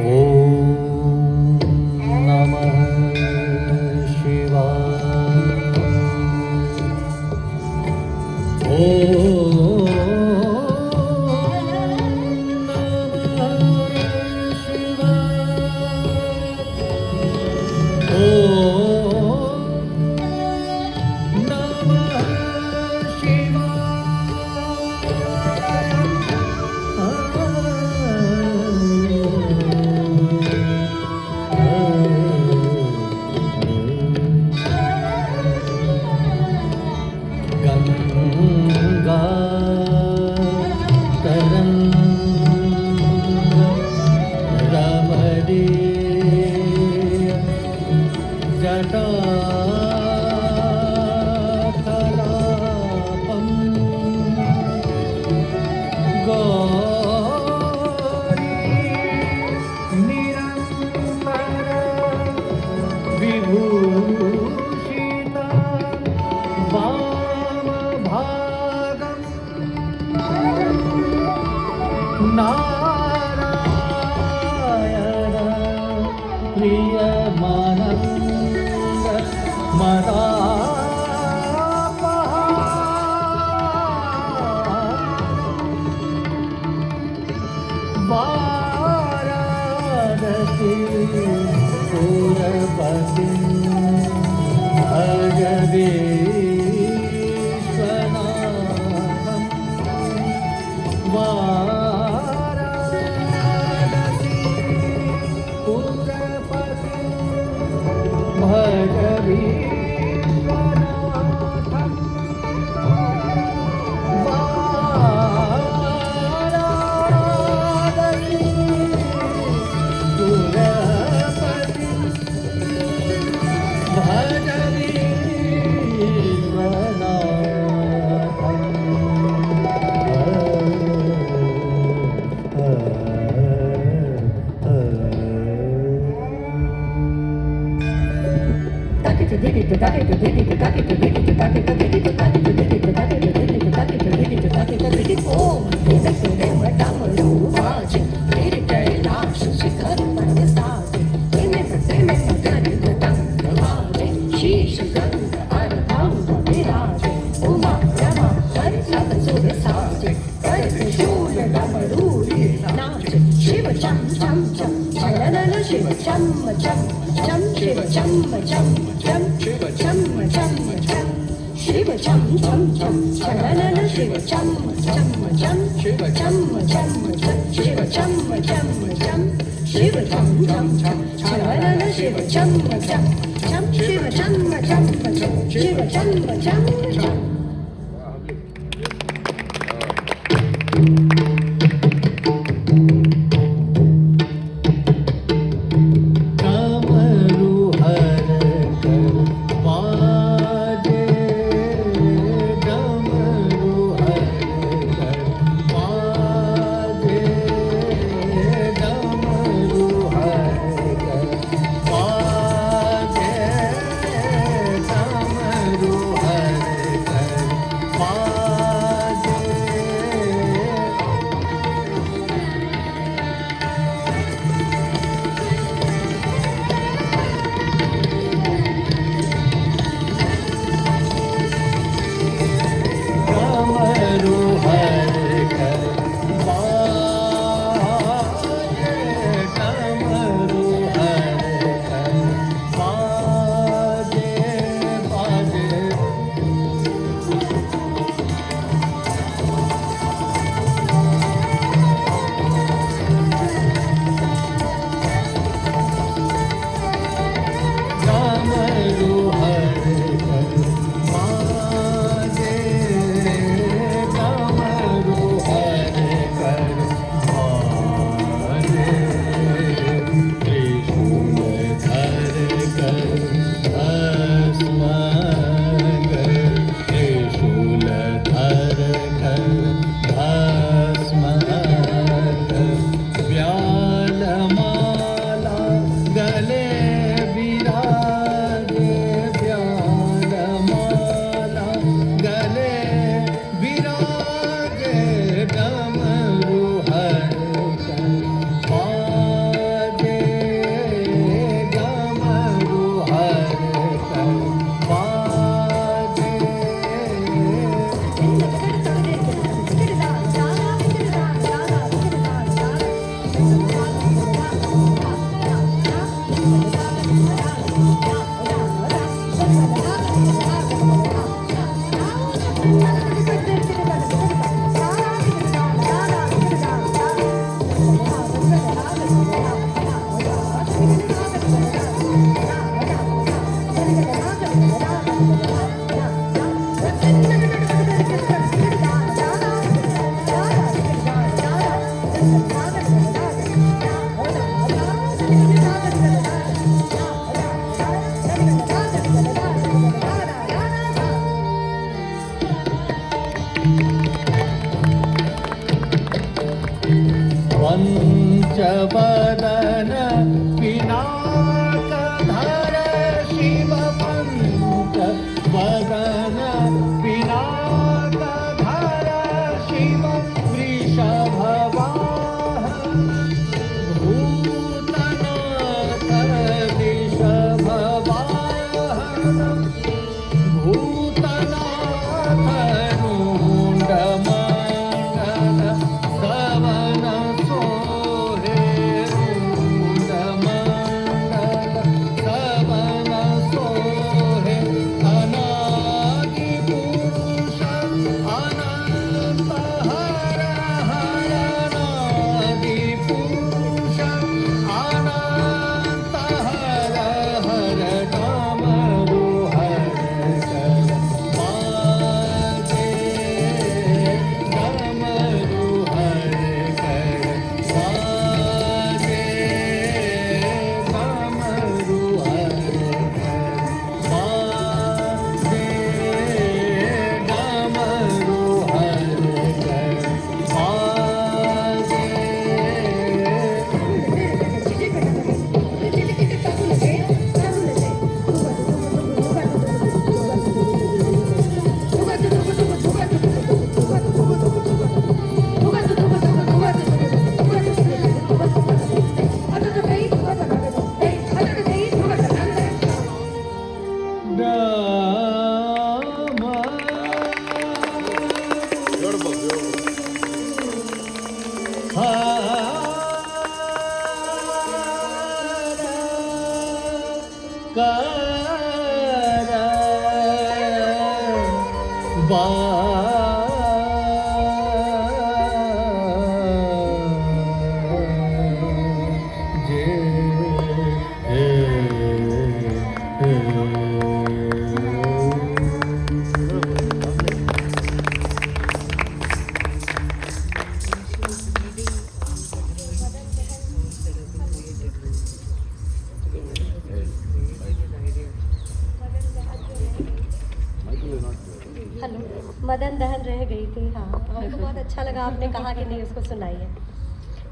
ॐ नमः शिवाय। ॐ नमः शिवाय। ॐ नमः गंगा रमणी जटा कलापम गौरी निरंतर विभूषिता वामभागं नारायण प्रियमानन्द वाराणसी पुरपति भज विश्वनाथं वाराणसी पुरपति भज विश्वनाथं वाराणसी पुरपति भज शिव चम चम चम चलन शिव चम चम चम शिव चम चम चम चम चम चम शिव चम चम चम चलन शिव चम चम चम शिव चम चम शिव चम चम चम शिव चम चम चम चलन शिव चम चम चम शिव चम चम शिव चम चम चम
पंचवदन पिनाकधर शिव पंचवदन पिनाकधर शिव वृषभवाहन भूतनाथ वृषभवाहन भूतनाथ मुण्डमादन सवन सोहे मुण्डमादन सवन सोहे अनादि पुरुष अनंत हर हर अनादि पुरुष अनंत हर हर डमरू हर कर मागे डमरू हर कर मागे डमरू हर कर मागे डमरू हर कर मागे
हेलो, मदन दहन रह गई थी। हाँ, हमको बहुत अच्छा लगा आपने कहा कि नहीं उसको सुनाइए।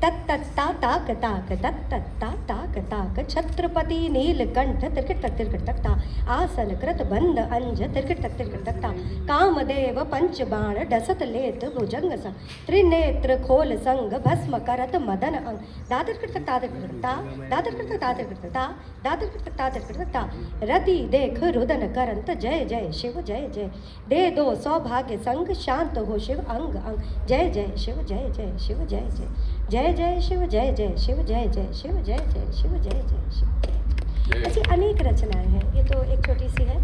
तत् तत्ता ताक ताक तत् तत्ता ताक ताक छत्रपति नीलकंठ तिरकट तक तिरकट तकता आसन कृत बंद अंज तिरकट तक तिरकट तकता कामदेव पंच बाण डसत लेत भुजंग स त्रिनेत्र खोल संग भस्म करत मदन अंग दादर कृत तादर कृता दादर कृत तादर कृता दादर कृत तादर कृता रति देख रुदन करंत जय जय शिव जय जय दे दो सौभाग्य संग शांत हो शिव अंग अंग जय जय शिव जय जय शिव जय जय जय जय शिव जय जय शिव जय जय शिव जय जय शिव जय जय शिव। ऐसी अनेक रचनाएं हैं, ये तो एक छोटी सी है।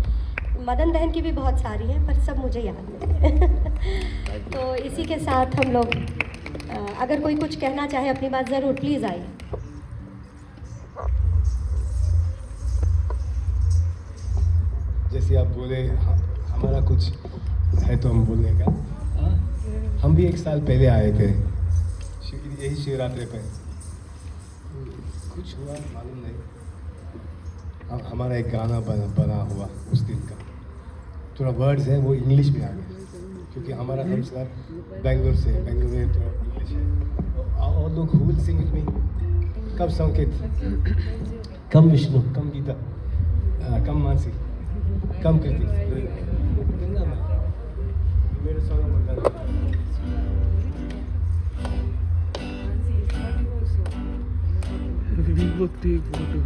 मदन दहन की भी बहुत सारी हैं पर सब मुझे याद नहीं है। तो इसी के साथ हम लोग अगर कोई कुछ कहना चाहे अपनी बात ज़रूर प्लीज़ आइए।
जैसे आप बोले हमारा कुछ है तो हम बोलने का। हम भी एक साल पहले आए थे यही शिवरात्रि पे, कुछ हुआ मालूम नहीं। हमारा एक गाना बना हुआ उस दिन का, थोड़ा वर्ड्स है वो इंग्लिश में आ गए क्योंकि हमारा हम सर बेंगलोर में तो इंग्लिश है। और लोग who will sing with me? Come Sanket, come Vishnu, कम गीता, कम मानसी, कम कृति, मेरे song
We both take photo.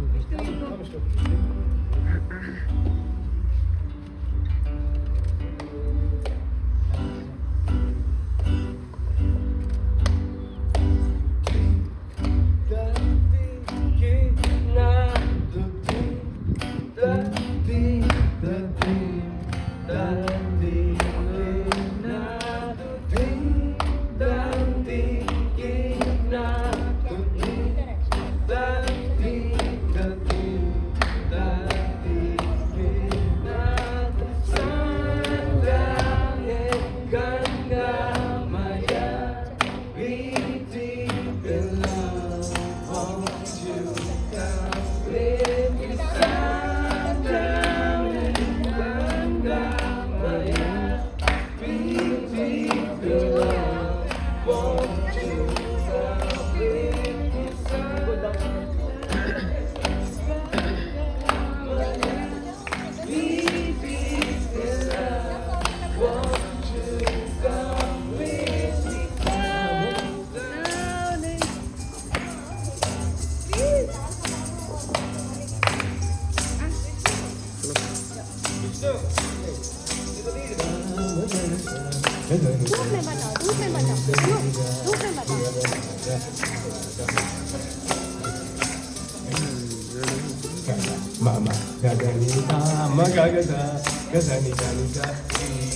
Mama, da da ni da, ma ga ga da ni da ni da, ni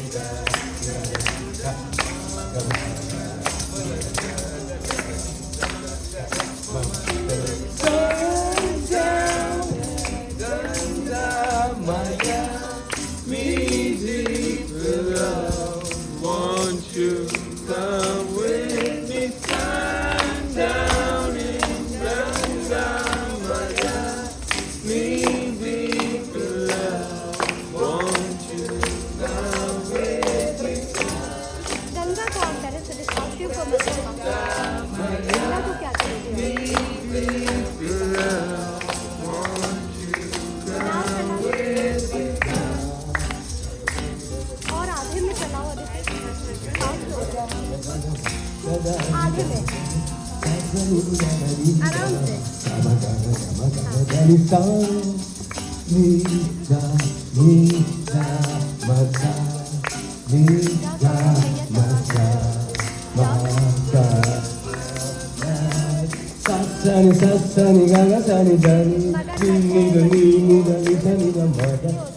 da da
Won't you come with me? Stand down in sundown, my God. Me deep in love. Won't you come with me?
Ganga को आप करें तो डिस्ट्रक्टिव को मत गंगा को क्या करेंगे और आधे में चलाओ आधे में आराम से
Sani sani gaga sani dani ni da ni da ni sani da mada.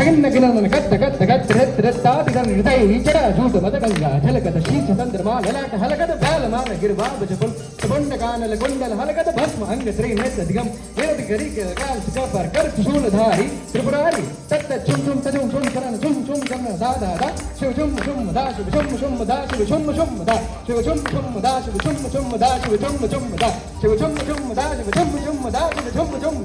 धगन्न गिनन गद्द गद्द गद्द रत रत्तादिगन हृदय चढ़ा झूठ मद गंगा झलकत शीश चंद्रमा ललाट हलकत बालमान गिरवाब जपुल तबुंड कानल कुंडल हलकत भस्म अंग श्री नेत्र दिगम निरति करी के काल सुपर कर त्रिशूलधारी त्रिपुरारी तत्त चुम चुम तजुम चुम चरण चुम चुम चरण दा दा दा शिव चुम चुम दा शिव चुम चुम दा शिव चुम चुम दा शिव चुम चुम दा शिव चुम चुम दा शिव चुम चुम दा शिव चुम चुम दा शिव चुम चुम दा शिव चुम चुम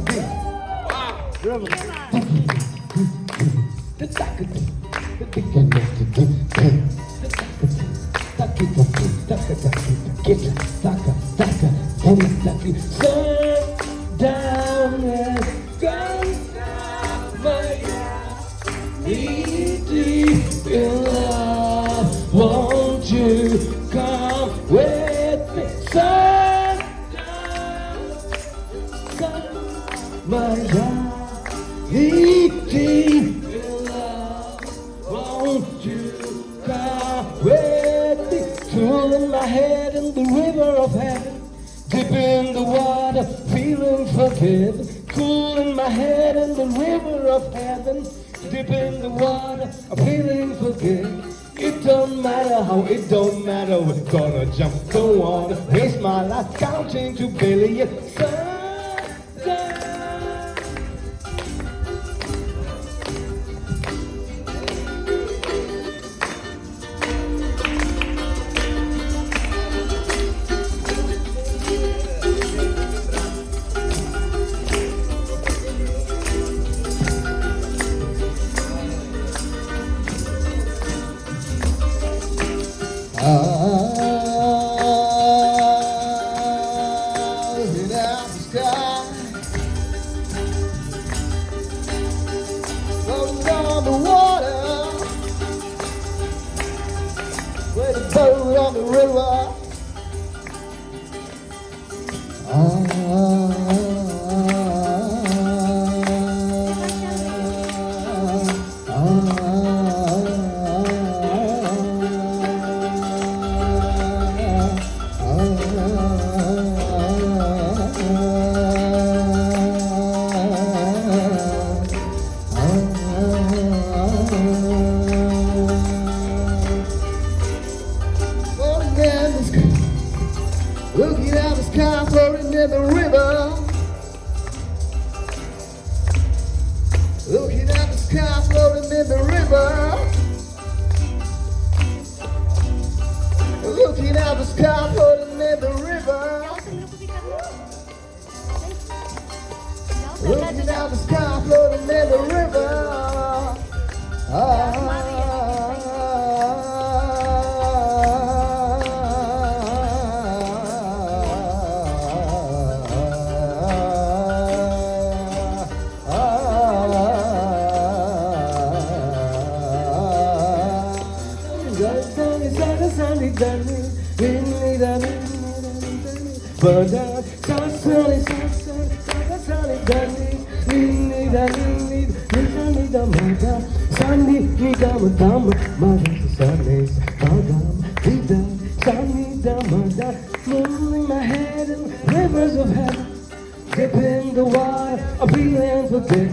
Down and gone my deep in love. Won't you come with me? Sun down, my deep in love. Won't you come with me? Throwing my head in the river of heaven. Deep in the water, feeling forgiven. Cooling my head in the river of heaven. Deep in the water, feeling forgiven. It don't matter how, it don't matter. We're gonna jump, don't wanna waste my life counting to billion. Sundown. On the river. Looking at the sky floating in the river. Looking at the sky floating in the river. Looking at the sky floating in the river. Looking at the sky floating in the river. Moving my head in rivers of heaven. Dip in the water, I'm feeling forget.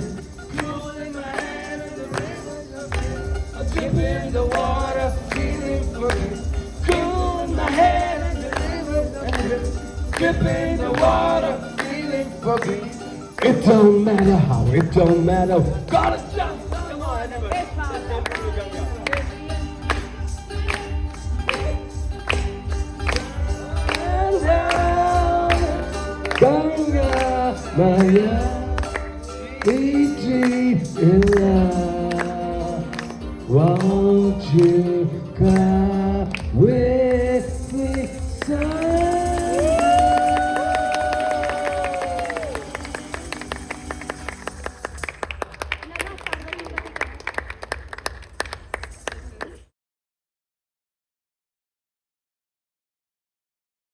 Cooling my head in the rivers of heaven. Dip in the water, feeling forget. Cooling my head in the rivers of heaven. Dip in the water, feeling forget. It don't matter how, it don't matter. Gotta jump, come on, everybody. Ganga Maya, deep in love. Won't you come with